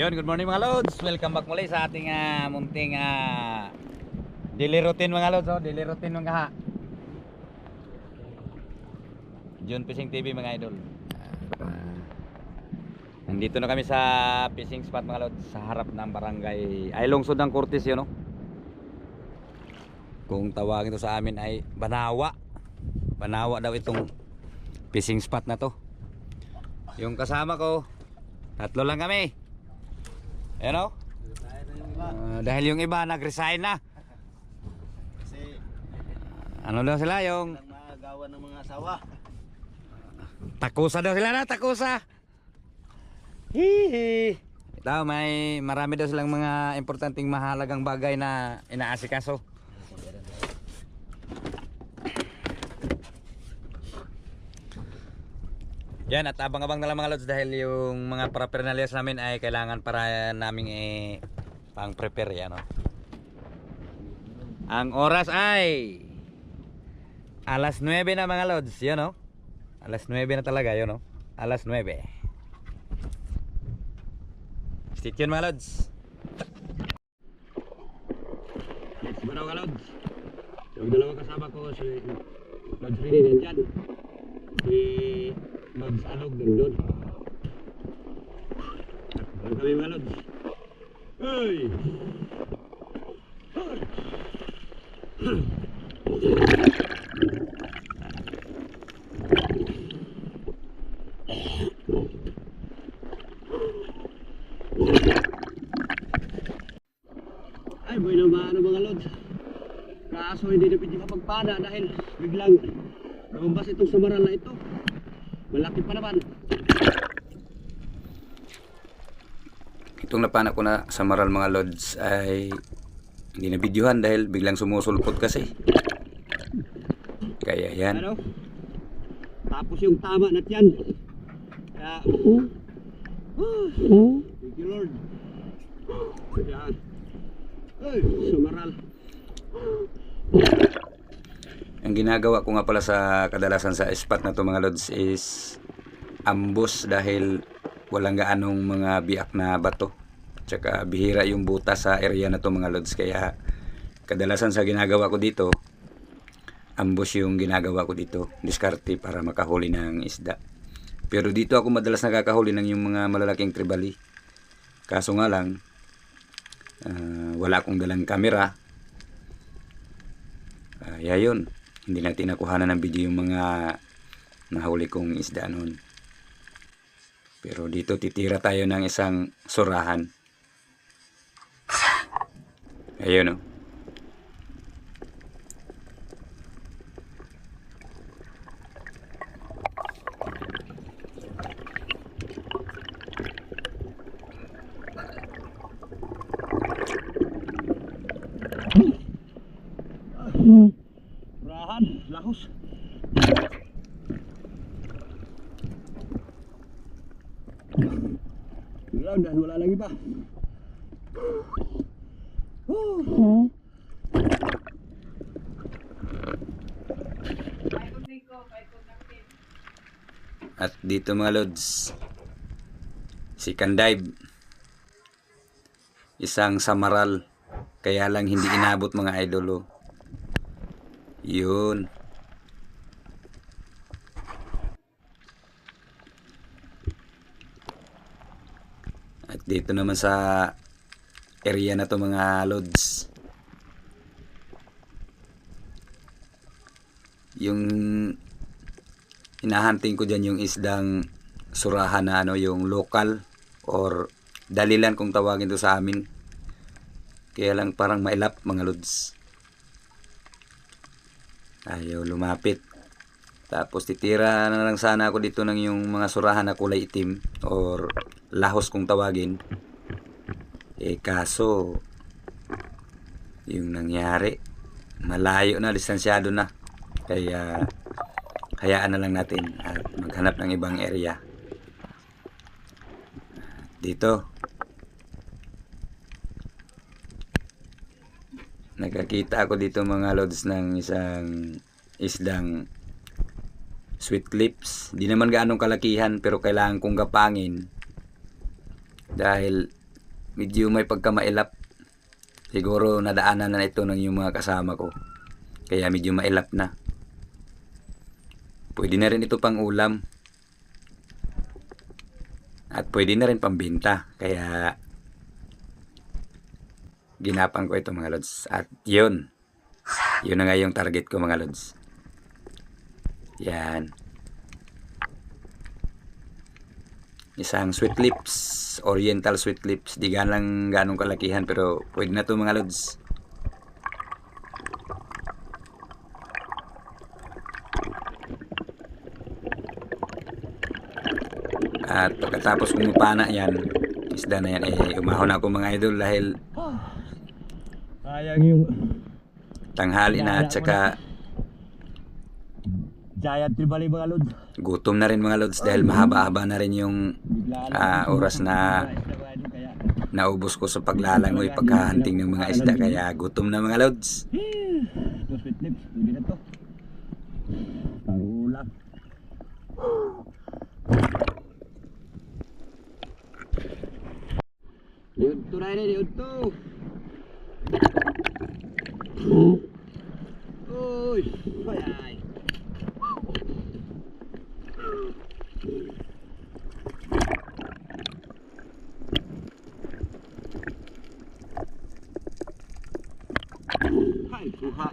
Yun, good morning mga lods. Welcome back muli sa ating munting daily routine mga lods. Daily routine mga ha. June Fishing TV mga idol. Nandito na kami sa fishing spot mga lods, sa harap ng barangay ay lungsod ng Cortes yun, no? Kung tawagin ito sa amin ay Banawa. Banawa daw itong fishing spot na to. Yung kasama ko, tatlo lang kami. Ayan o. Dahil yung iba nag-resign na. Kasi Ano daw sila yung lang magawa ng mga asawa. takusa daw sila na, takusa. Hihi. Ito, may marami daw silang mga importanteng mahalagang bagay na inaasikaso. Yan, at abang-abang na lang mga lods dahil yung mga paraphernalias namin ay kailangan para namin pang prepare yan, no? Ang oras ay alas 9 na mga lods, yun, no? Alas 9 na talaga, yun, no? Alas 9. Stay tuned mga lods. Let's go na mga lods. Yung dalawang kasama ko, si Lods Rini nandyan, si Lods Alog nandun. Ano kami mga lods? Hey! Ay, boy na maano mga lods. Kaso hindi na pwede kapagpana dahil biglang lumabas itong samaral na ito. Malaki pa naman. Itong napana ko na samaral mga lods ay hindi na videohan dahil biglang sumusulpot kasi. Kaya yan. Ano? Tapos yung tama na yan. Kaya, thank you Lord. Yan. Ay, samaral. Ang ginagawa ko nga pala sa kadalasan sa spot na to mga lods is ambush dahil walang gaanong mga biak na bato. Tsaka bihira yung buta sa area na to mga lods, kaya kadalasan sa ginagawa ko dito ambush yung ginagawa ko dito, diskarte para makahuli ng isda. Pero dito ako madalas nakakahuli ng yung mga malalaking tribali. Kaso nga lang wala akong dalang camera. Kaya yun, hindi natin nakuhanan ng video yung mga nahuli kong isda noon. Pero dito titira tayo ng isang surahan. Ayun, oh. Surahan, lahos. Dan wala lagi pa. At dito mga lods, si Kandive, isang samaral, kaya lang hindi inabot mga idolo. Yun. At dito naman sa area na to mga lods, yung hinahunting ko dyan yung isdang surahan na ano, yung local or dalilan kung tawagin to sa amin. Kaya lang parang mailap mga lods, ayaw lumapit. Tapos titira na lang sana ako dito ng yung mga surahan na kulay itim or lahos kung tawagin. Kaso yung nangyari, malayo na, distansyado na. Kaya hayaan na lang natin at maghanap ng ibang area. Dito nakakita ako dito mga lods ng isang isdang sweet lips. Di naman gaanong kalakihan pero kailangan kong gapangin dahil medyo may pagkamailap. Siguro nadaanan na ito ng yung mga kasama ko. Kaya medyo mailap na. Pwede na rin ito pang ulam. At pwede na rin pambenta. Kaya ginapang ko ito mga lods. At yun. Yun na nga yung target ko mga lods. Yan. Isang sweet lips. Oriental sweet lips. Di ganang ganong kalakihan pero pwede na to mga lods. At pagkatapos kumupana yan, isda na yan, umahon ako mga idol dahil Sayang yung tanghali na at saka giant tribali mga lods. gutom na rin mga lods dahil mahaba-haba na rin yung oras na naubos ko sa paglalangoy pagkahanting ng mga isda kaya gutom na mga lods. Ito sweet lips, pwede na to. Pangulam. Yun to na yun to. Uy, ay. Ay, kuha.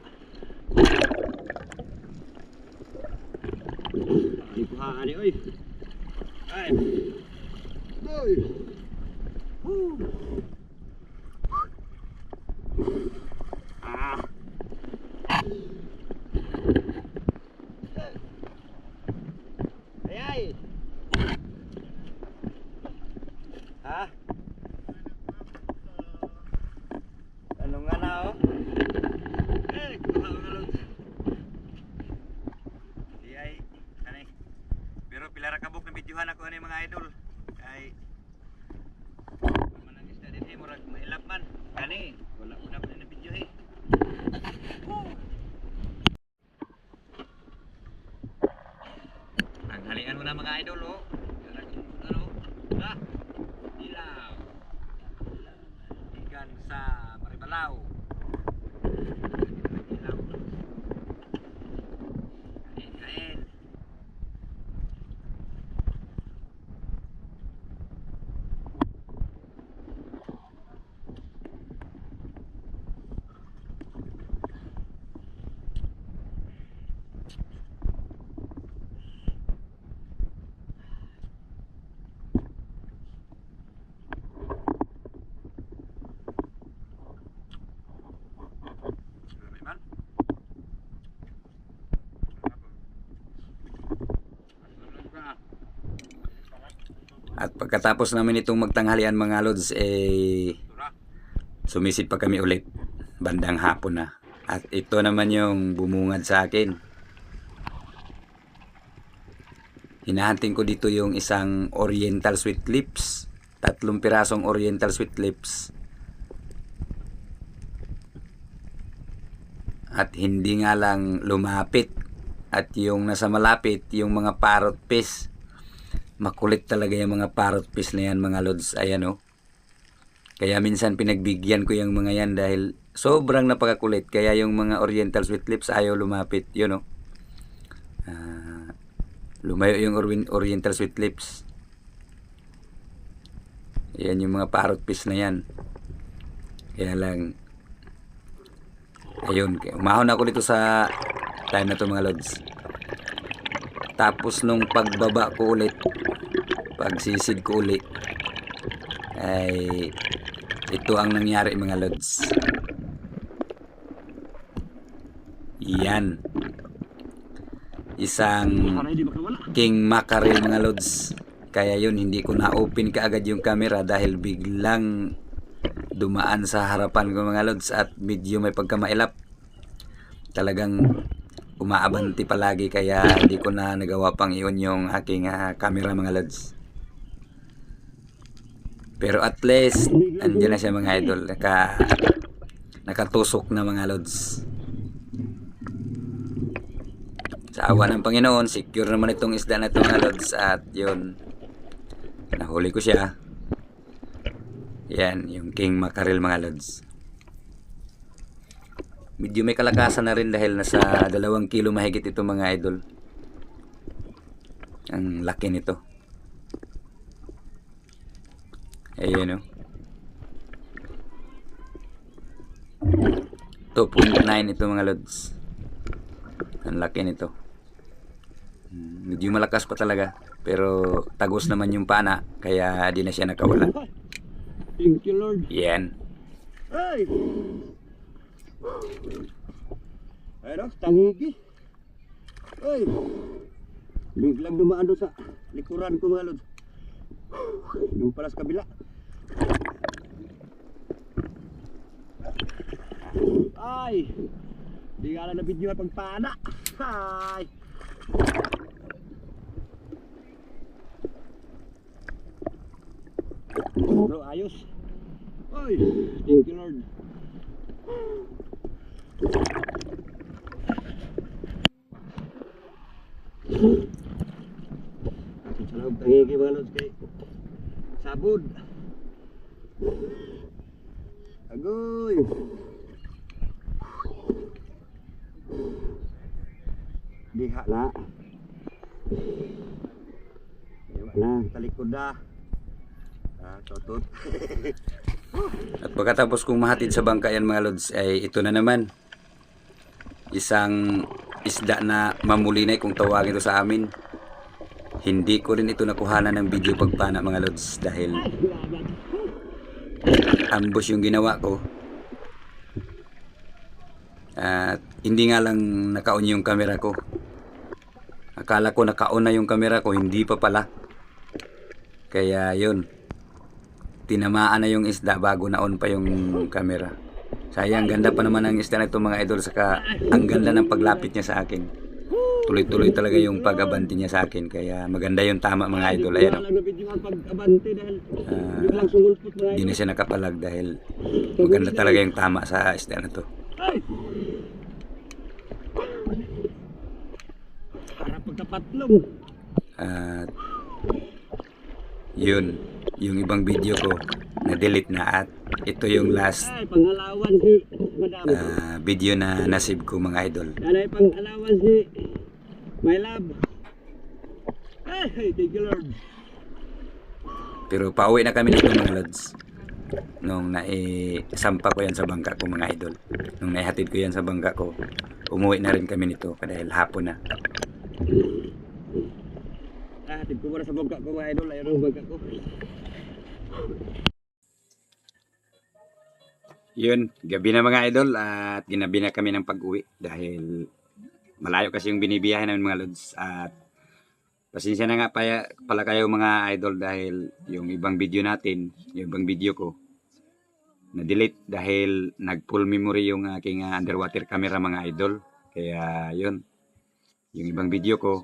Ay, kuha ani oy. Ay. Oy. Ah. Ay. Ha? Ano nga na oh? Kuha nga lang. Di ay, kanay. Pero pila ra kabuk na videohan ako ani mga idol. Ay manang isda din murag mailap man. Kani, wala ko na na video eh. Tanghalian mo na mga idol oh. Ano? Ha? Ilaw. Ikan sa Maribalaw. Ilaw. Kain. At pagkatapos namin itong magtanghalian mga lods, sumisid pa kami ulit bandang hapon na. At ito naman yung bumungad sa akin. Hinahanting ko dito yung isang oriental sweet lips. 3 pirasong oriental sweet lips. At hindi nga lang lumapit. At yung nasa malapit, yung mga parrot fish. Makulit talaga yung mga parrot fish na yan mga lods. Ayan o. Kaya minsan pinagbigyan ko yung mga yan dahil sobrang napakakulit. Kaya yung mga oriental sweet lips ayaw lumapit. Yun o. Lumayo yung oriental sweet lips. Ayan yung mga parrot fish na yan. Kaya lang. Ayun. Umahon ako dito sa time na to mga lods. Tapos nung pagbaba ko ulit, pagsisid ko ulit, ay ito ang nangyari mga lods. Yan. Isang king mackerel mga lods. Kaya yun, hindi ko na-open kaagad yung camera dahil biglang dumaan sa harapan ko mga lods at medyo may pagkamailap. Talagang umaabanti palagi kaya hindi ko na nagawa pang iyon yung aking camera mga lods. Pero at least andyan na siya mga idol, nakatusok na mga lods. Sa awa ng Panginoon, secure naman itong isda na ito mga lods. At yun, nahuli ko siya. Yan, yung king mackerel mga lods. Medyo may kalakasan na rin dahil nasa 2 kilo mahigit ito mga idol. Ang laki nito. Ayan o. 2.9 ito mga lods. Ang laki nito. Medyo malakas pa talaga. Pero tagos naman yung pana. Kaya di na siya nakawala. Thank you, Lord. Yan. Ay! Ayun, tangigi. Ay! Biglang dumaan doon sa likuran ko mga lods. Doon pala sa kabila. Ay! Di nga lang na video at pagpana. Ay! Bro, ayos. Ay! Thank you, Lord. Salamat tangigi mga lods kay sabod. Agoy. Diha na. Diba na, talikod na. Totot. At pagkatapos kong mahatid sa bangka yan mga lods, ay ito na naman. Isang isda na mamulinay kung tawagin ito sa amin. Hindi ko rin ito nakuhanan ng video pagpana mga lods dahil ambush yung ginawa ko. At hindi nga lang naka-on yung camera ko. Akala ko naka-on na yung camera ko, hindi pa pala. Kaya yun, tinamaan na yung isda bago na-on pa yung camera. Sayang, ganda pa naman ang isda na ito mga idol. Saka ang ganda ng paglapit niya sa akin. Tuloy-tuloy talaga yung pag-abanti niya sa akin. Kaya maganda yung tama mga idol. Ayan o. Hindi na siya nakapalag dahil maganda talaga yung tama sa isda na to. Para pagkapatlong. At yun, yung ibang video ko na-delete na at ito yung last Ay, pangalawan si Madam. video na nasib ko mga idol. Nanay pangalawan si My Love. Ay, thank you Lord. Pero pauwi na kami nito mga lods. Nung naisampa ko yan sa bangka ko mga idol. Nung naihatid ko yan sa bangka ko, umuwi na rin kami nito dahil hapon na. Hatid ko muna sa bangka ko mga idol. Ayun ang bangka ko. Yun, gabi na mga idol at ginabi na kami ng pag-uwi dahil malayo kasi yung binibiyahe namin mga lods. At pasensya na nga pala kayo mga idol dahil yung ibang video natin, yung ibang video ko na-delete dahil nag-full memory yung aking underwater camera mga idol. Kaya yun, yung ibang video ko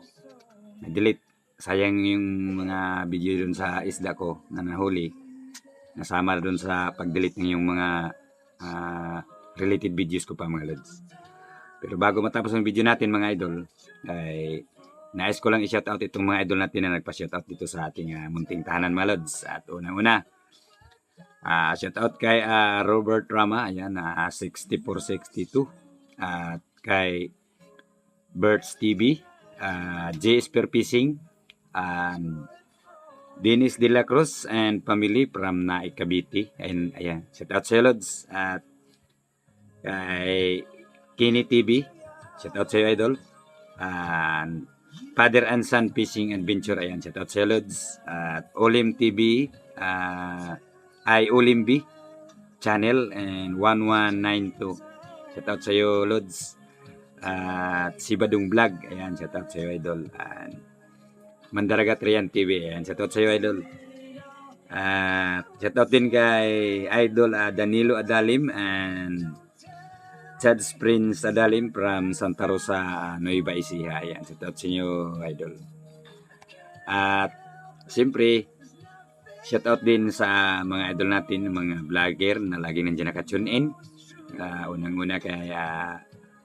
na-delete. Sayang yung mga video dun sa isda ko na nahuli. Nasama dun sa pag-delete ng yung mga related videos ko pa mga lods. Pero bago matapos ang video natin mga idol, ay nais ko lang i-shoutout itong mga idol natin na nagpa-shoutout dito sa ating munting tahanan mga lods. At unang-una, shoutout kay Robert Rama, ayan, 6462. At kay Birds TV, J. Spear Fishing, and Dennis De La Cruz and family from Naik Cavite. And ayan, shoutout sa lods. At kay Kini TV, shoutout sa idol. And Father and Son Fishing Adventure, ayan, shoutout sa lods. At Olim TV, Olim B channel and 1192. Shoutout sa iyo lods. At si Badung Vlog, ayan, shoutout sa iyo idol. And Mandaragat Rian TV, ayan, shoutout sa iyo idol. At shoutout din kay idol Danilo Adalim and Chad Prince Adalim from Santa Rosa, Nueva Ecija, ayan, shoutout sa inyo idol. At siyempre shoutout din sa mga idol natin, mga vlogger na lagi nandiyan naka-tune in. Unang-una kay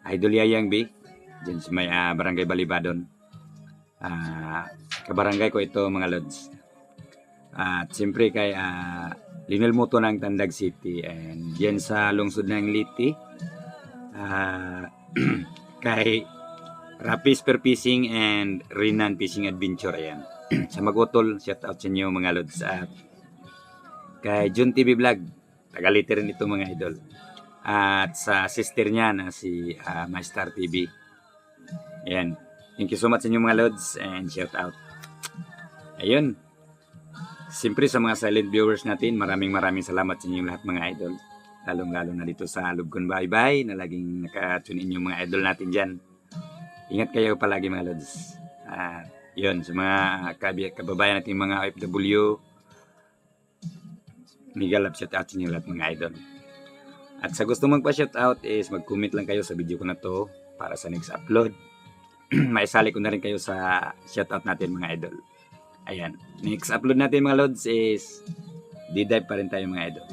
Idol Yayang B dyan sa may Barangay Balibadon. Kabarangay ko ito mga lods. At siyempre kay linulmuto ng Tandag City, and yan sa lungsod ng Liti. Kay Rapis Per Fishing and Rinan Fishing Adventure, ayan. Sa Magutol, shout out sa inyo mga lods. At kay Jun TV Vlog, tagalite rin ito mga idol. At sa sister niya na si Master TV. Ayan. Thank you so much sa inyo mga lods, and shout out. Ayun. Siyempre sa mga silent viewers natin, maraming salamat sa inyo lahat mga idol. Lalong-lalo na dito sa Lubcon Baybay na laging naka-tune in yung mga idol natin dyan. Ingat kayo palagi mga lods. Yun, sa mga kababayan natin mga OFW, migalap shout out sa inyo lahat mga idol. At sa gusto magpa-shout out is mag-comment lang kayo sa video ko na to para sa next upload. Maisali ko na rin kayo sa shout out natin mga idol. Ayan, next upload natin mga lods is D-dive pa rin tayo mga idol.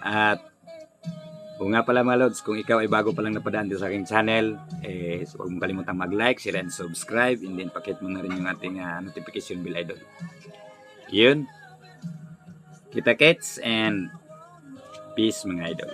At kung nga pala mga lods, kung ikaw ay bago pa lang napadaan dito sa aking channel, huwag mong kalimutang mag-like, share, and subscribe, and then pakit mo na rin yung ating notification bell idol. Yun. Kita kits and peace mga idol.